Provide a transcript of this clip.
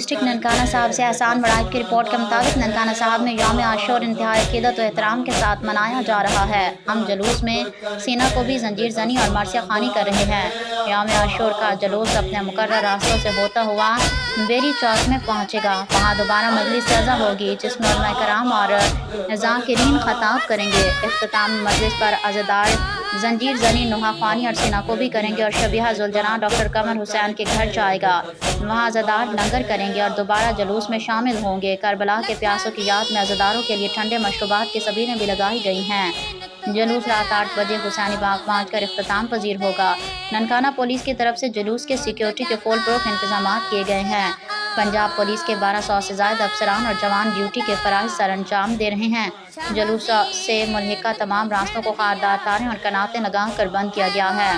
District Nankana साहब से एहसान वड़ाइफ की रिपोर्ट के मुताबिक ननकाना साहब में यौम आशूर इंतहाई अक़ीदत व एहतराम के साथ मनाया जा रहा है। हम जुलूस में सीना को भी जंजीर जनी और मरसिया खानी कर रहे हैं। यौम आशूर का जुलूस अपने मुकर्रर रास्तों से होता हुआ बेरी चौक में पहुँचेगा। वहाँ दोबारा मजलिस रज़ा होगी जिसमें उलमा कराम और ज़ाकिरीन खताब करेंगे। इख्तिताम मजलिस पर अज़ादार जंजीर जनी नुहा ख़ानी और सीना को भी करेंगे और शबीहा ज़ुलजना डॉक्टर कमर हुसैन के घर जाएगा। वहाँ अज़ादार लंगर करेंगे और दोबारा जुलूस में शामिल होंगे। करबला के प्यासों की याद में अज़ादारों के लिए ठंडे मशरूबात की सबीलें भी लगाई गई हैं। जुलूस रात 8 बजे हुसैनी बाग पहुँचकर इख्तिताम पजीर होगा। ननकाना पुलिस की तरफ से जुलूस के सिक्योरिटी के फुल प्रूफ इंतजाम किए गए हैं। पंजाब पुलिस के 1200 से ज़ायद अफसरान और जवान ड्यूटी के फ़राइज़ सर अंजाम दे रहे हैं। जुलूस से मुल्हिका तमाम रास्तों को खारदार तारें और कनातें लगा कर बंद किया गया है।